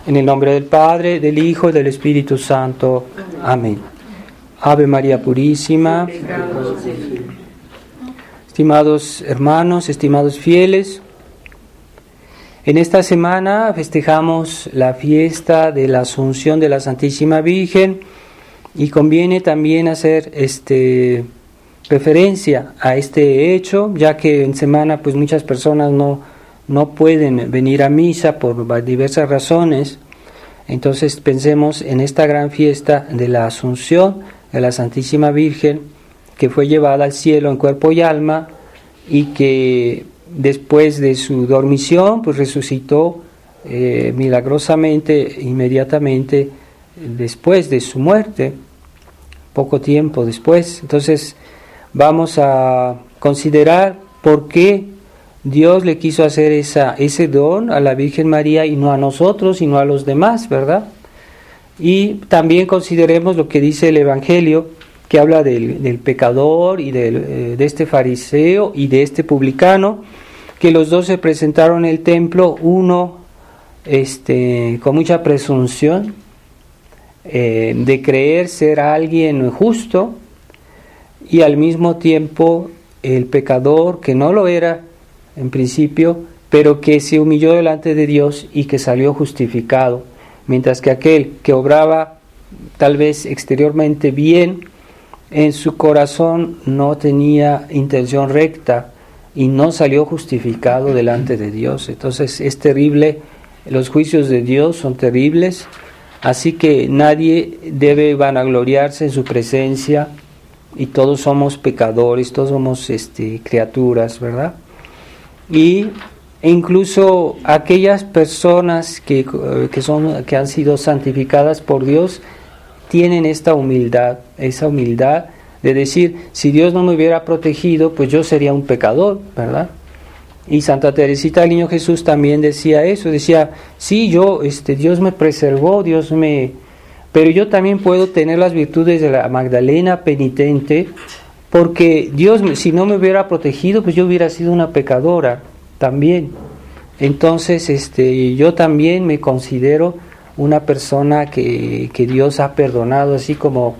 En el nombre del Padre, del Hijo y del Espíritu Santo. Amén. Ave María Purísima. Estimados hermanos, estimados fieles, en esta semana festejamos la fiesta de la Asunción de la Santísima Virgen y conviene también hacer referencia a este hecho, ya que en semana pues muchas personas no pueden venir a misa por diversas razones. Entonces pensemos en esta gran fiesta de la Asunción de la Santísima Virgen, que fue llevada al cielo en cuerpo y alma y que después de su dormición pues resucitó milagrosamente, inmediatamente después de su muerte, poco tiempo después. Entonces vamos a considerar por qué Dios le quiso hacer ese don a la Virgen María y no a nosotros y no a los demás, ¿verdad? Y también consideremos lo que dice el Evangelio, que habla del pecador y de este fariseo y de este publicano, que los dos se presentaron en el templo, uno con mucha presunción de creer ser alguien justo, y al mismo tiempo el pecador, que no lo era en principio, pero que se humilló delante de Dios y que salió justificado, mientras que aquel que obraba tal vez exteriormente bien, en su corazón no tenía intención recta y no salió justificado delante de Dios. Entonces es terrible, los juicios de Dios son terribles, así que nadie debe vanagloriarse en su presencia, y todos somos pecadores, todos somos criaturas, ¿verdad? E incluso aquellas personas que han sido santificadas por Dios tienen esa humildad de decir, si Dios no me hubiera protegido, pues yo sería un pecador, ¿verdad? Y Santa Teresita del Niño Jesús también decía eso, decía, sí, Dios me preservó, pero yo también puedo tener las virtudes de la Magdalena penitente, porque Dios, si no me hubiera protegido, pues yo hubiera sido una pecadora también. Entonces, yo también me considero una persona que Dios ha perdonado, así como,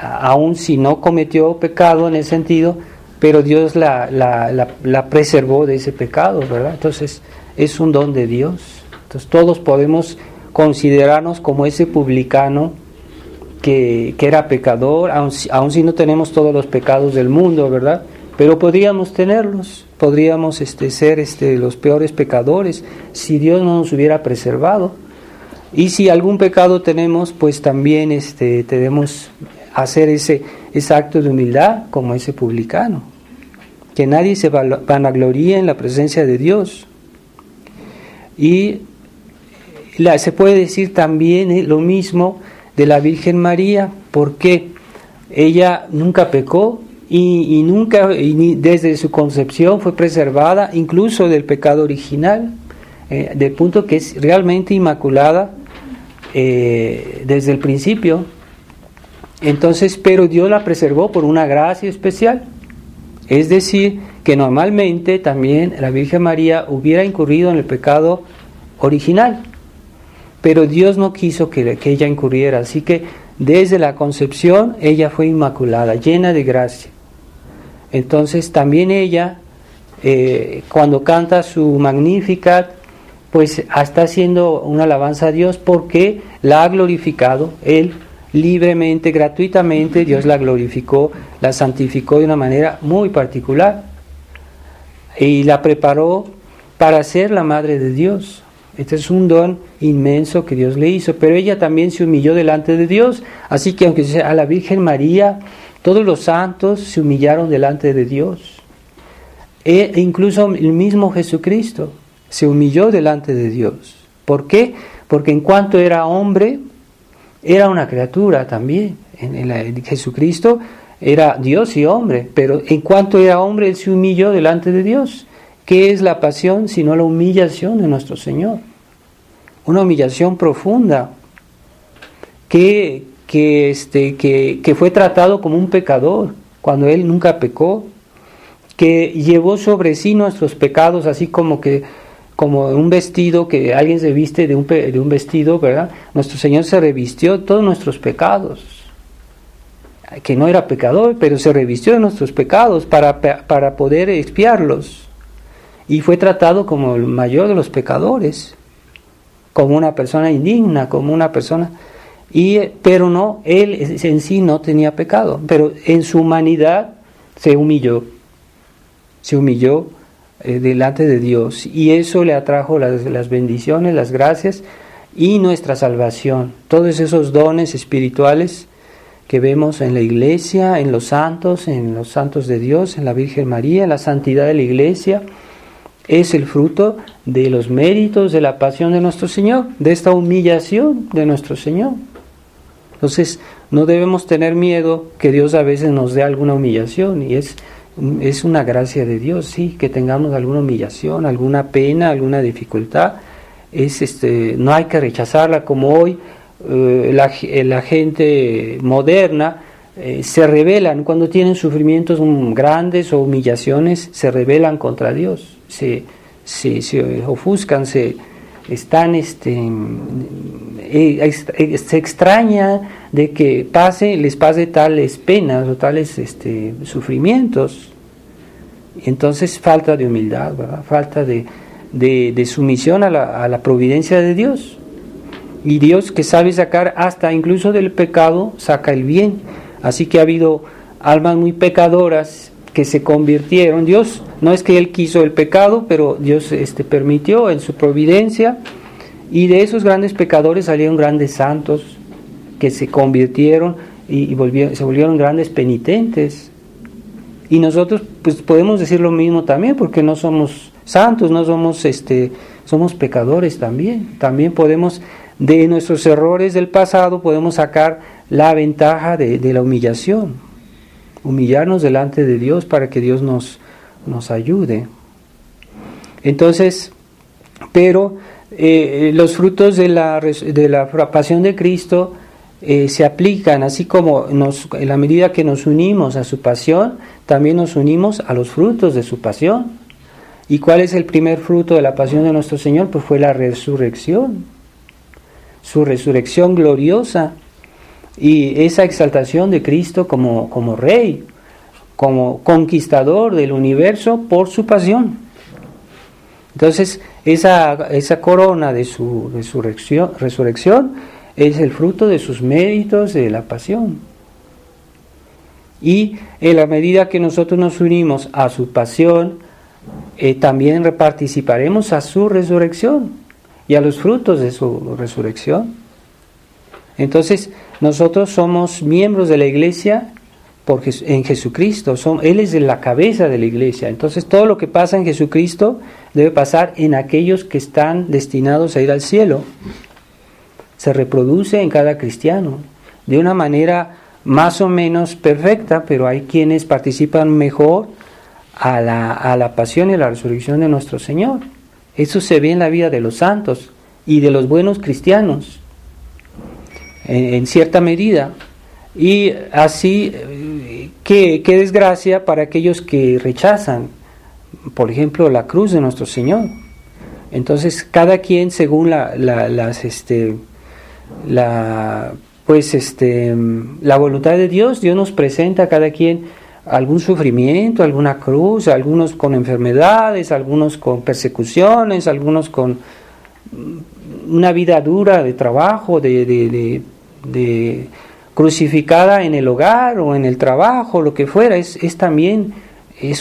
aun si no cometió pecado en ese sentido, pero Dios la preservó de ese pecado, ¿verdad? Entonces, es un don de Dios. Entonces, todos podemos considerarnos como ese publicano que era pecador, aun si no tenemos todos los pecados del mundo, ¿verdad? Pero podríamos tenerlos, podríamos ser los peores pecadores si Dios no nos hubiera preservado. Y si algún pecado tenemos, pues también debemos hacer ese acto de humildad como ese publicano, que nadie se vanagloríe en la presencia de Dios. Y se puede decir también lo mismo de la Virgen María, porque ella nunca pecó y desde su concepción fue preservada incluso del pecado original, del punto que es realmente inmaculada desde el principio. Entonces, pero Dios la preservó por una gracia especial, es decir, que normalmente también la Virgen María hubiera incurrido en el pecado original, pero Dios no quiso que ella incurriera, así que desde la concepción ella fue inmaculada, llena de gracia. Entonces también ella, cuando canta su Magnificat, pues está haciendo una alabanza a Dios porque la ha glorificado, Él libremente, gratuitamente, Dios la glorificó, la santificó de una manera muy particular y la preparó para ser la Madre de Dios. Este es un don inmenso que Dios le hizo, pero ella también se humilló delante de Dios, así que aunque sea a la Virgen María, todos los santos se humillaron delante de Dios, e incluso el mismo Jesucristo se humilló delante de Dios. ¿Por qué? Porque en cuanto era hombre, era una criatura también. En Jesucristo era Dios y hombre, pero en cuanto era hombre, Él se humilló delante de Dios. ¿Qué es la pasión sino la humillación de nuestro Señor? Una humillación profunda, que fue tratado como un pecador, cuando Él nunca pecó, que llevó sobre sí nuestros pecados, así como como un vestido, que alguien se viste de un vestido, ¿verdad? Nuestro Señor se revistió de todos nuestros pecados, que no era pecador, pero se revistió de nuestros pecados para poder expiarlos, y fue tratado como el mayor de los pecadores, como una persona indigna, como una persona, pero no, él en sí no tenía pecado, pero en su humanidad se humilló delante de Dios, y eso le atrajo las bendiciones, las gracias y nuestra salvación, todos esos dones espirituales que vemos en la iglesia, en los santos de Dios, en la Virgen María, en la santidad de la iglesia. Es el fruto de los méritos de la pasión de nuestro Señor, de esta humillación de nuestro Señor. Entonces, no debemos tener miedo que Dios a veces nos dé alguna humillación, y es una gracia de Dios, sí, que tengamos alguna humillación, alguna pena, alguna dificultad. No hay que rechazarla, como hoy la gente moderna se rebelan cuando tienen sufrimientos grandes o humillaciones, se rebelan contra Dios, se ofuscan, se extraña de que les pase tales penas o tales sufrimientos. Entonces falta de humildad, ¿verdad? Falta de sumisión a la providencia de Dios. Y Dios, que sabe sacar hasta incluso del pecado, saca el bien. Así que ha habido almas muy pecadoras que se convirtieron. Dios, no es que Él quiso el pecado, pero Dios permitió en su providencia, y de esos grandes pecadores salieron grandes santos que se convirtieron y se volvieron grandes penitentes. Y nosotros pues podemos decir lo mismo también, porque no somos santos, no somos somos pecadores también. También podemos, de nuestros errores del pasado, podemos sacar la ventaja de la humillación, humillarnos delante de Dios para que Dios nos ayude. Entonces, pero los frutos de la pasión de Cristo se aplican, así como en la medida que nos unimos a su pasión, también nos unimos a los frutos de su pasión. ¿Y cuál es el primer fruto de la pasión de nuestro Señor? Pues fue la resurrección, su resurrección gloriosa, y esa exaltación de Cristo como Rey, como conquistador del universo por su pasión. Entonces, esa corona de su resurrección es el fruto de sus méritos de la pasión. Y en la medida que nosotros nos unimos a su pasión, también participaremos a su resurrección y a los frutos de su resurrección. Entonces, nosotros somos miembros de la iglesia en Jesucristo. Él es la cabeza de la iglesia. Entonces, todo lo que pasa en Jesucristo debe pasar en aquellos que están destinados a ir al cielo. Se reproduce en cada cristiano de una manera más o menos perfecta, pero hay quienes participan mejor a la pasión y a la resurrección de nuestro Señor. Eso se ve en la vida de los santos y de los buenos cristianos, en cierta medida. Y así, qué desgracia para aquellos que rechazan, por ejemplo, la cruz de nuestro Señor. Entonces, cada quien según la voluntad de Dios, Dios nos presenta a cada quien algún sufrimiento, alguna cruz, algunos con enfermedades, algunos con persecuciones, algunos con una vida dura de trabajo, de crucificada en el hogar o en el trabajo, lo que fuera. Es también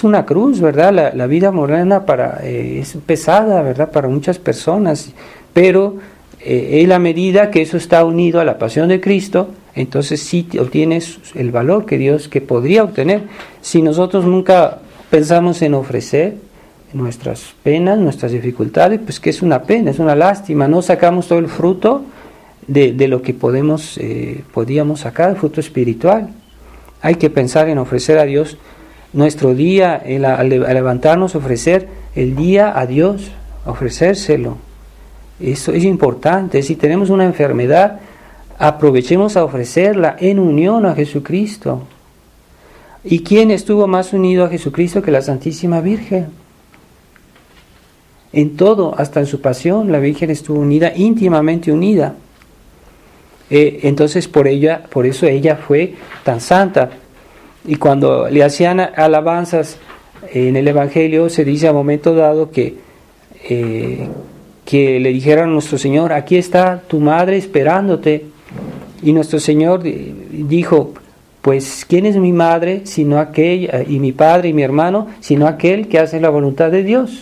una cruz, ¿verdad? La vida moderna es pesada, ¿verdad? Para muchas personas, pero en la medida que eso está unido a la pasión de Cristo, entonces sí obtienes el valor que podría obtener. Si nosotros nunca pensamos en ofrecer nuestras penas, nuestras dificultades, pues que es una pena, es una lástima, no sacamos todo el fruto de lo que podíamos sacar, el fruto espiritual. Hay que pensar en ofrecer a Dios nuestro día, al levantarnos, ofrecer el día a Dios, ofrecérselo. Eso es importante. Si tenemos una enfermedad, aprovechemos a ofrecerla en unión a Jesucristo. ¿Y quién estuvo más unido a Jesucristo que la Santísima Virgen? en todo, hasta en su pasión, la Virgen estuvo unida, íntimamente unida. Entonces por eso ella fue tan santa. Y cuando le hacían alabanzas en el Evangelio, se dice a momento dado que le dijeron a nuestro Señor: aquí está tu madre esperándote. Y nuestro Señor dijo: pues ¿quién es mi madre sino aquel, y mi padre y mi hermano, sino aquel que hace la voluntad de Dios?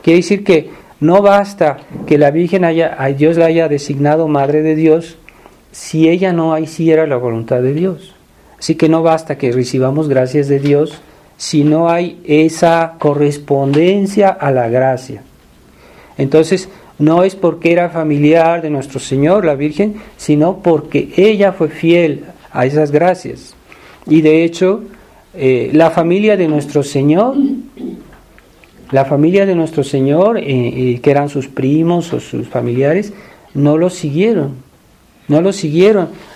Quiere decir que no basta que la Virgen Dios la haya designado madre de Dios si ella no hiciera la voluntad de Dios. Así que no basta que recibamos gracias de Dios si no hay esa correspondencia a la gracia. Entonces, no es porque era familiar de nuestro Señor, la Virgen, sino porque ella fue fiel a esas gracias. Y de hecho, la familia de nuestro Señor, que eran sus primos o sus familiares, no lo siguieron,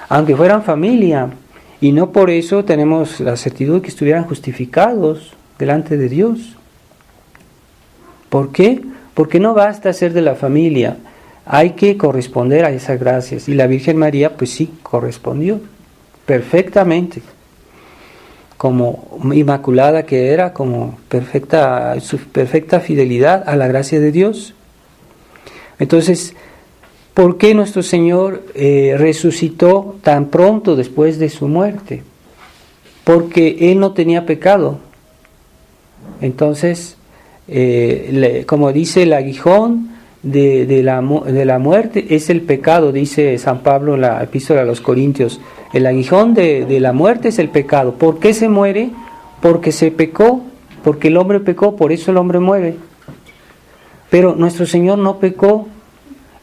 aunque fueran familia. Y no por eso tenemos la certidumbre que estuvieran justificados delante de Dios. ¿Por qué? Porque no basta ser de la familia, hay que corresponder a esas gracias. Y la Virgen María, pues sí, correspondió perfectamente, como inmaculada que era, como su perfecta fidelidad a la gracia de Dios. Entonces, ¿por qué nuestro Señor resucitó tan pronto después de su muerte? Porque Él no tenía pecado. Entonces, como dice el aguijón de la muerte es el pecado, dice San Pablo en la epístola a los Corintios. El aguijón de la muerte es el pecado. ¿Por qué se muere? Porque se pecó, porque el hombre pecó, por eso el hombre muere. Pero nuestro Señor no pecó.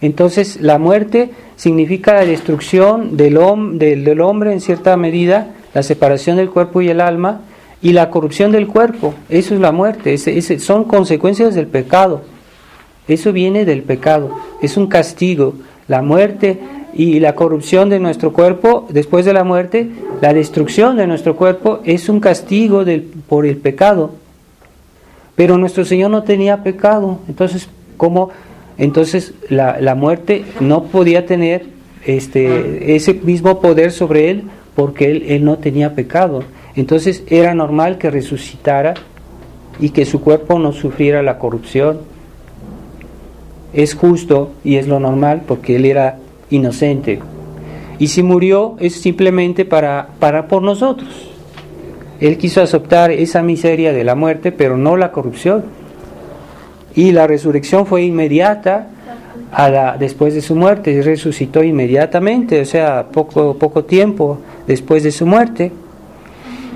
Entonces la muerte significa la destrucción del hombre en cierta medida, la separación del cuerpo y el alma, y la corrupción del cuerpo. Eso es la muerte, son consecuencias del pecado. Eso viene del pecado, es un castigo. La muerte y la corrupción de nuestro cuerpo después de la muerte, la destrucción de nuestro cuerpo es un castigo por el pecado. Pero nuestro Señor no tenía pecado. Entonces, ¿cómo? Entonces la muerte no podía tener ese mismo poder sobre Él, porque él no tenía pecado. Entonces era normal que resucitara y que su cuerpo no sufriera la corrupción. Es justo y es lo normal porque Él era inocente. Y si murió es simplemente para por nosotros. Él quiso aceptar esa miseria de la muerte, pero no la corrupción. Y la resurrección fue inmediata después de su muerte. Él resucitó inmediatamente, o sea, poco tiempo después de su muerte.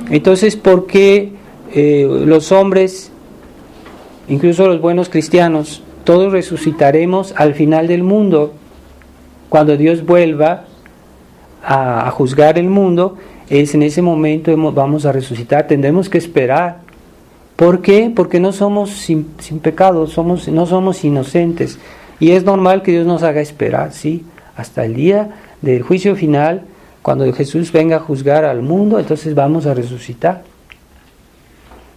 Entonces, ¿por qué los hombres, incluso los buenos cristianos, todos resucitaremos al final del mundo? Cuando Dios vuelva a juzgar el mundo, es en ese momento vamos a resucitar. Tendremos que esperar. ¿Por qué? Porque no somos sin pecado, no somos inocentes. Y es normal que Dios nos haga esperar, ¿sí? Hasta el día del juicio final, cuando Jesús venga a juzgar al mundo, entonces vamos a resucitar.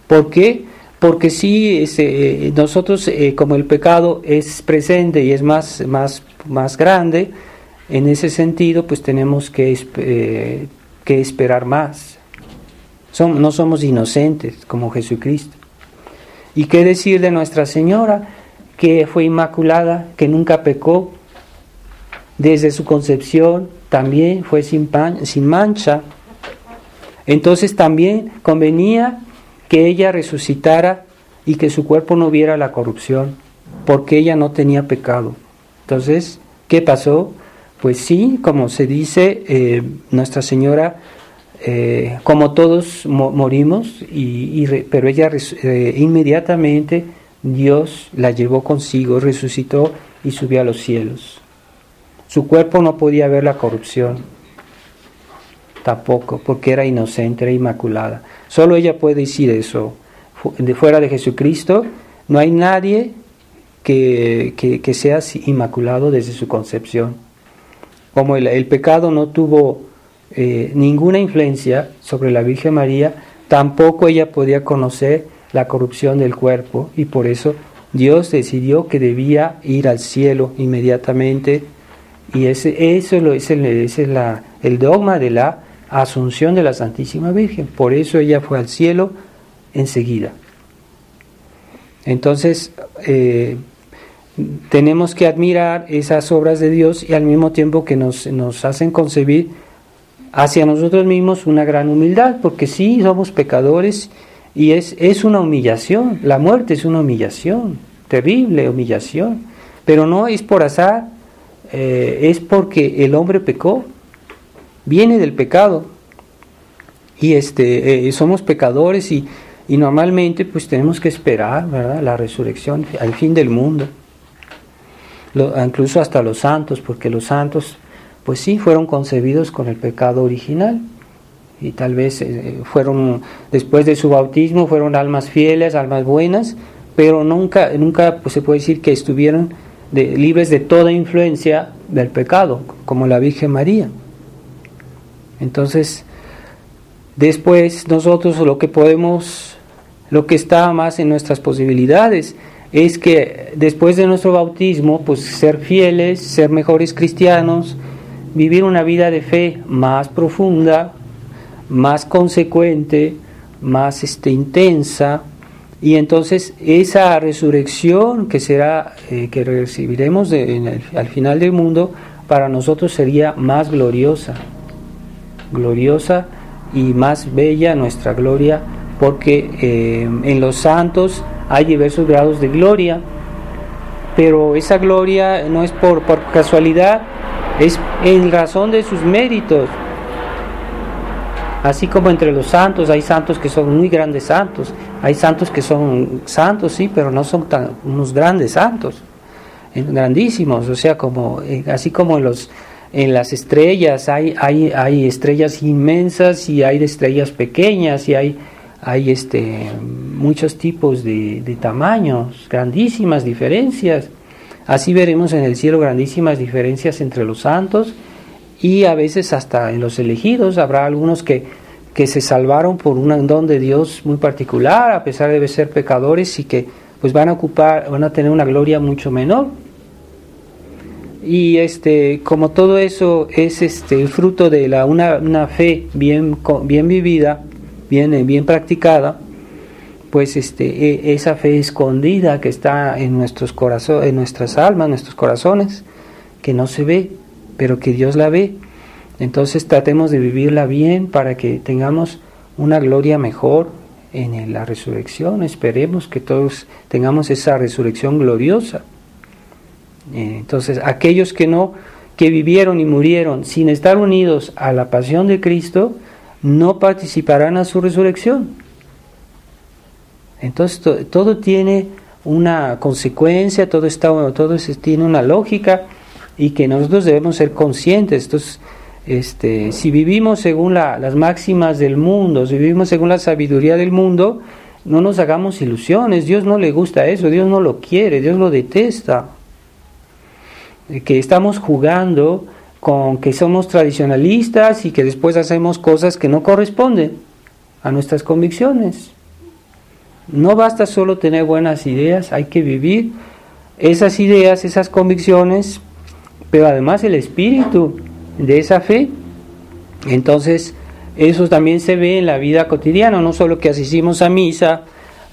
¿Por qué? Porque sí, nosotros, como el pecado es presente y es más grande, en ese sentido, pues tenemos que esperar más. No somos inocentes como Jesucristo. ¿Y qué decir de Nuestra Señora, que fue inmaculada, que nunca pecó? Desde su concepción también fue sin mancha. Entonces también convenía que ella resucitara y que su cuerpo no viera la corrupción, porque ella no tenía pecado. Entonces, ¿qué pasó? Pues sí, como se dice, Nuestra Señora, como todos morimos, pero ella inmediatamente Dios la llevó consigo, resucitó y subió a los cielos. Su cuerpo no podía ver la corrupción, tampoco, porque era inocente, era inmaculada. Solo ella puede decir eso. Fuera de Jesucristo no hay nadie que sea inmaculado desde su concepción. Como el pecado no tuvo ninguna influencia sobre la Virgen María, tampoco ella podía conocer la corrupción del cuerpo, y por eso Dios decidió que debía ir al cielo inmediatamente, y es el dogma de la asunción de la Santísima Virgen. Por eso ella fue al cielo enseguida. Entonces, tenemos que admirar esas obras de Dios, y al mismo tiempo que nos hacen concebir hacia nosotros mismos una gran humildad, porque sí, somos pecadores, y es una humillación. La muerte es una humillación, terrible humillación, pero no es por azar, es porque el hombre pecó, viene del pecado, y somos pecadores, y normalmente pues tenemos que esperar, ¿verdad?, la resurrección al fin del mundo. Incluso hasta los santos, porque los santos pues sí fueron concebidos con el pecado original, y tal vez fueron, después de su bautismo, fueron almas fieles, almas buenas, pero nunca pues se puede decir que estuvieron libres de toda influencia del pecado, como la Virgen María. Entonces, después nosotros lo que está más en nuestras posibilidades es que después de nuestro bautismo, pues ser fieles, ser mejores cristianos, vivir una vida de fe más profunda, más consecuente, más intensa, y entonces esa resurrección que será que recibiremos al final del mundo, para nosotros sería más gloriosa y más bella nuestra gloria, porque en los santos hay diversos grados de gloria, pero esa gloria no es por casualidad, es en razón de sus méritos. Así como entre los santos hay santos que son muy grandes santos, hay santos que son santos, sí, pero no son unos grandes santos, grandísimos. O sea, así como en las estrellas hay estrellas inmensas, y hay de estrellas pequeñas, y hay muchos tipos de tamaños, grandísimas diferencias. Así veremos en el cielo grandísimas diferencias entre los santos, y a veces hasta en los elegidos habrá algunos que se salvaron por un don de Dios muy particular, a pesar de ser pecadores, y que pues van a tener una gloria mucho menor. Y como todo eso es el fruto de una fe bien vivida, bien practicada, pues esa fe escondida que está en nuestros corazones, en nuestras almas, nuestros corazones, que no se ve, pero que Dios la ve. Entonces tratemos de vivirla bien para que tengamos una gloria mejor en la resurrección. Esperemos que todos tengamos esa resurrección gloriosa. Entonces, aquellos que vivieron y murieron sin estar unidos a la pasión de Cristo, no participarán a su resurrección. Entonces todo tiene una consecuencia, todo tiene una lógica, y que nosotros debemos ser conscientes. Entonces, si vivimos según las máximas del mundo, si vivimos según la sabiduría del mundo, no nos hagamos ilusiones. Dios no le gusta eso, Dios no lo quiere, Dios lo detesta. Que estamos jugando con que somos tradicionalistas, y que después hacemos cosas que no corresponden a nuestras convicciones. No basta solo tener buenas ideas, hay que vivir esas ideas, esas convicciones, pero además el espíritu de esa fe. Entonces eso también se ve en la vida cotidiana, no solo que asistimos a misa,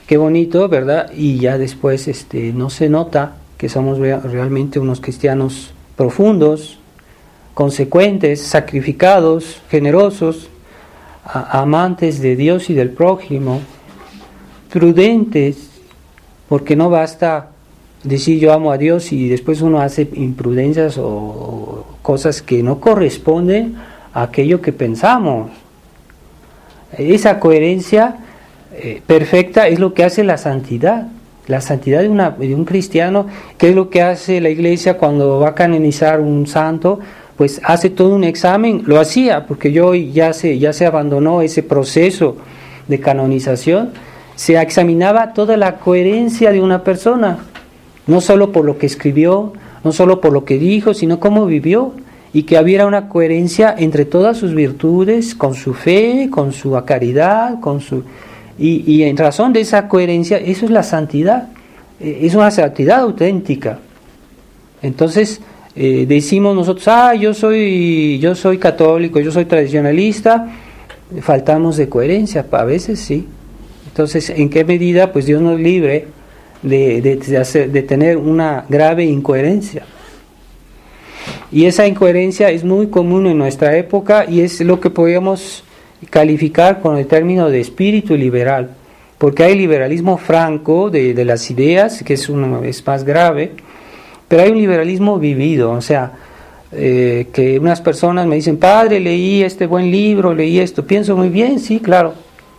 qué bonito, ¿verdad? Y ya después no se nota que somos realmente unos cristianos profundos, consecuentes, sacrificados, generosos, amantes de Dios y del prójimo, prudentes, porque no basta decir yo amo a Dios y después uno hace imprudencias o cosas que no corresponden a aquello que pensamos. Esa coherencia perfecta es lo que hace la santidad. La santidad de un cristiano, que es lo que hace la Iglesia cuando va a canonizar un santo, pues hace todo un examen. Lo hacía, porque ya se abandonó ese proceso de canonización. Se examinaba toda la coherencia de una persona, no solo por lo que escribió, no solo por lo que dijo, sino cómo vivió, y que hubiera una coherencia entre todas sus virtudes, con su fe, con su caridad, y en razón de esa coherencia, eso es la santidad. es una santidad auténtica. Entonces decimos nosotros, yo soy católico, yo soy tradicionalista, faltamos de coherencia, a veces sí. Entonces, ¿en qué medida? Pues Dios nos libre de tener una grave incoherencia. Y esa incoherencia es muy común en nuestra época y es lo que podemos calificar con el término de espíritu liberal, porque hay liberalismo franco de las ideas, que es más grave, pero hay un liberalismo vivido, o sea, que unas personas me dicen, padre, leí este buen libro, leí esto, pienso muy bien, sí, claro,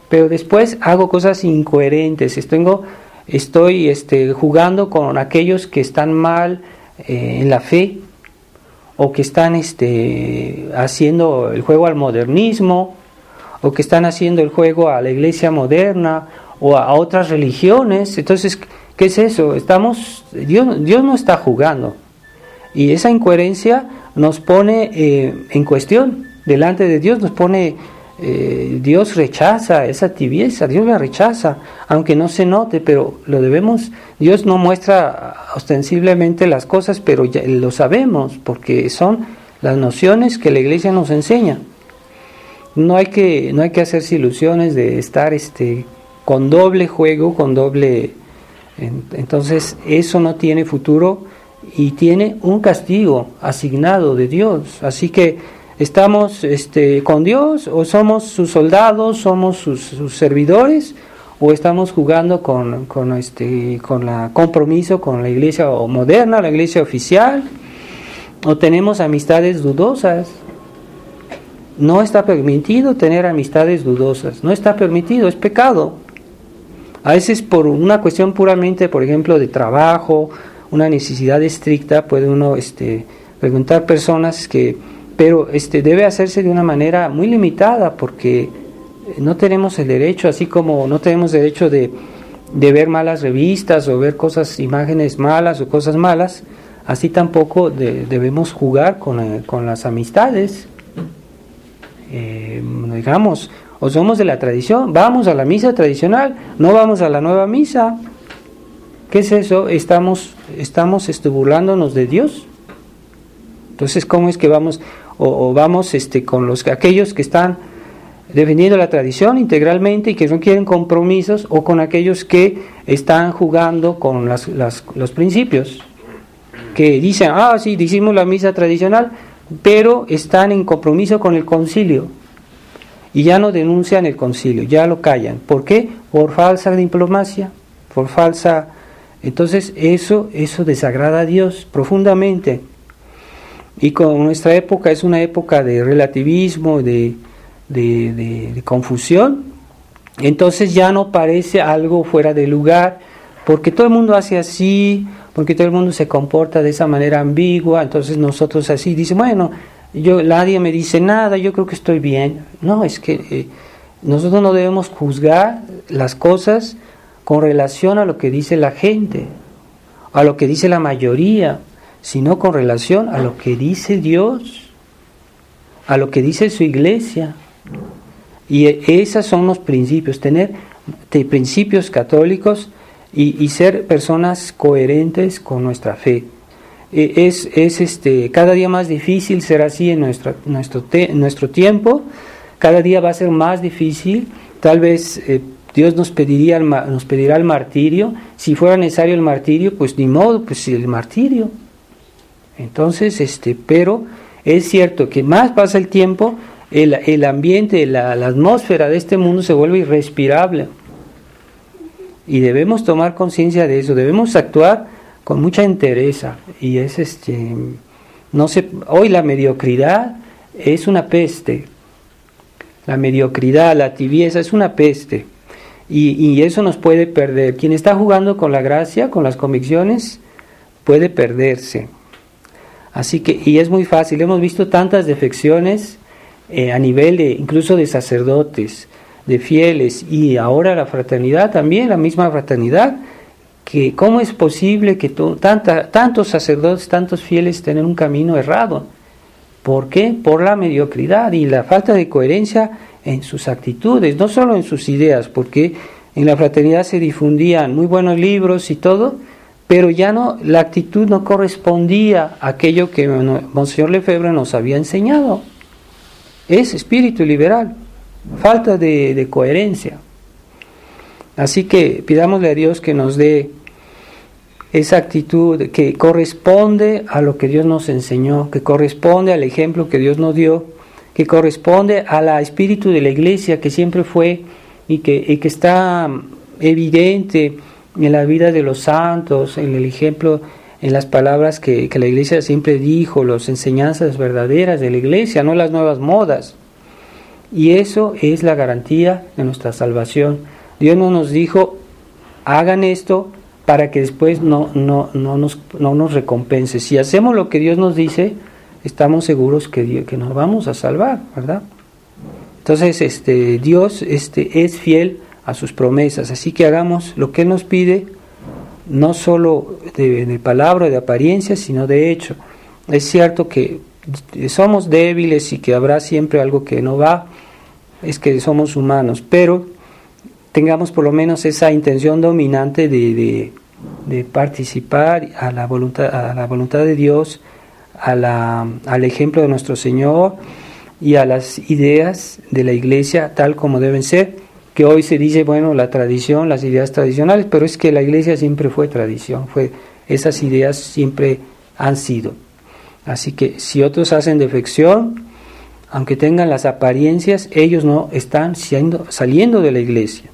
pero después hago cosas incoherentes, estoy jugando con aquellos que están mal en la fe, o que están haciendo el juego al modernismo, o que están haciendo el juego a la iglesia moderna, o a otras religiones. Entonces, ¿qué es eso? Dios no está jugando, y esa incoherencia nos pone en cuestión, delante de Dios nos pone, Dios rechaza esa tibieza, Dios la rechaza, aunque no se note, pero Dios no muestra ostensiblemente las cosas, pero ya lo sabemos, porque son las nociones que la iglesia nos enseña. No hay que hacerse ilusiones de estar con doble juego, con doble. Entonces eso no tiene futuro y tiene un castigo asignado de Dios. Así que estamos con Dios, o somos sus soldados, somos sus servidores, o estamos jugando con compromiso con la iglesia moderna, la iglesia oficial, o tenemos amistades dudosas. No está permitido tener amistades dudosas, no está permitido, es pecado. A veces por una cuestión puramente, por ejemplo, de trabajo, una necesidad estricta, puede uno preguntar personas pero debe hacerse de una manera muy limitada, porque no tenemos el derecho, así como no tenemos derecho de ver malas revistas o ver imágenes malas o cosas malas, así tampoco debemos jugar con las amistades. Digamos, o somos de la tradición, vamos a la misa tradicional, no vamos a la nueva misa. ¿Qué es eso? Estamos burlándonos de Dios. Entonces, ¿cómo es que vamos vamos con aquellos que están defendiendo la tradición integralmente y que no quieren compromisos, o con aquellos que están jugando con los principios, que dicen, sí, hicimos la misa tradicional, pero están en compromiso con el concilio y ya no denuncian el concilio, ya lo callan? ¿Por qué? Por falsa diplomacia, por falsa. Entonces eso desagrada a Dios profundamente. Y con nuestra época es una época de relativismo, de confusión, entonces ya no parece algo fuera de lugar, porque todo el mundo hace así, porque todo el mundo se comporta de esa manera ambigua. Entonces nosotros así, dicen, bueno, nadie me dice nada, yo creo que estoy bien. No, es que nosotros no debemos juzgar las cosas con relación a lo que dice la gente, a lo que dice la mayoría, sino con relación a lo que dice Dios, a lo que dice su iglesia. Y esos son los principios, tener principios católicos y ser personas coherentes con nuestra fe. Es cada día más difícil ser así en nuestro tiempo. Cada día va a ser más difícil. Tal vez Dios nos pedirá el martirio. Si fuera necesario el martirio, pues ni modo, pues el martirio. Entonces, pero es cierto que más pasa el tiempo, el ambiente, la atmósfera de este mundo se vuelve irrespirable. Y debemos tomar conciencia de eso, debemos actuar con mucha entereza. Y hoy la mediocridad es una peste. La mediocridad, la tibieza es una peste. Y eso nos puede perder. Quien está jugando con la gracia, con las convicciones, puede perderse. Así que, y es muy fácil, hemos visto tantas defecciones a nivel incluso de sacerdotes, de fieles, y ahora la fraternidad también, la misma fraternidad, que cómo es posible que tantos sacerdotes, tantos fieles tengan un camino errado. ¿Por qué? Por la mediocridad y la falta de coherencia en sus actitudes, no solo en sus ideas, porque en la fraternidad se difundían muy buenos libros y todo, pero ya no, la actitud no correspondía a aquello que Monseñor Lefebvre nos había enseñado. Es espíritu liberal, falta de coherencia. Así que pidámosle a Dios que nos dé esa actitud que corresponde a lo que Dios nos enseñó, que corresponde al ejemplo que Dios nos dio, que corresponde al espíritu de la Iglesia que siempre fue y que está evidente en la vida de los santos, en el ejemplo, en las palabras que la Iglesia siempre dijo, las enseñanzas verdaderas de la Iglesia, no las nuevas modas. Y eso es la garantía de nuestra salvación. Dios no nos dijo, hagan esto para que después no nos recompense. Si hacemos lo que Dios nos dice, estamos seguros que nos vamos a salvar, ¿verdad? Entonces, Dios es fiel a sus promesas, así que hagamos lo que Él nos pide, no solo de palabra, de apariencia, sino de hecho. Es cierto que somos débiles y que habrá siempre algo que no va, es que somos humanos, pero tengamos por lo menos esa intención dominante de participar a la voluntad de Dios, al ejemplo de nuestro Señor y a las ideas de la Iglesia tal como deben ser, que hoy se dice, bueno, la tradición, las ideas tradicionales, pero es que la Iglesia siempre fue tradición, esas ideas siempre han sido. Así que si otros hacen defección, aunque tengan las apariencias, ellos no están saliendo de la Iglesia.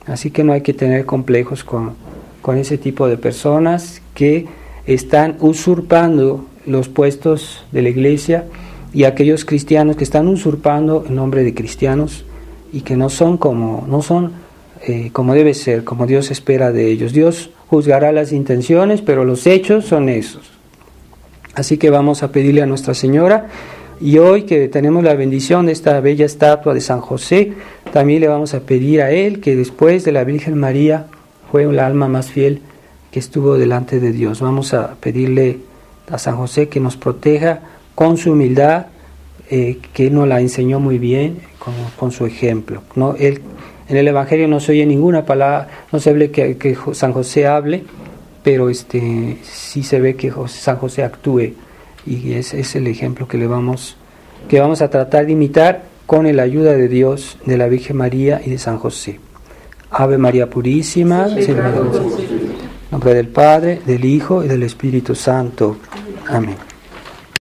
Así que no hay que tener complejos con ese tipo de personas que están usurpando los puestos de la Iglesia, y aquellos cristianos que están usurpando el nombre de cristianos y que no son como debe ser, como Dios espera de ellos. Dios juzgará las intenciones, pero los hechos son esos. Así que vamos a pedirle a Nuestra Señora, y hoy que tenemos la bendición de esta bella estatua de San José, también le vamos a pedir a él, que después de la Virgen María fue el alma más fiel que estuvo delante de Dios. Vamos a pedirle a San José que nos proteja con su humildad, que nos la enseñó muy bien, con su ejemplo. ¿No? En el Evangelio no se oye ninguna palabra, no se ve que San José hable, pero sí se ve que San José actúe, y es el ejemplo que vamos a tratar de imitar con la ayuda de Dios, de la Virgen María y de San José. Ave María Purísima, en nombre del Padre, del Hijo y del Espíritu Santo. Amén.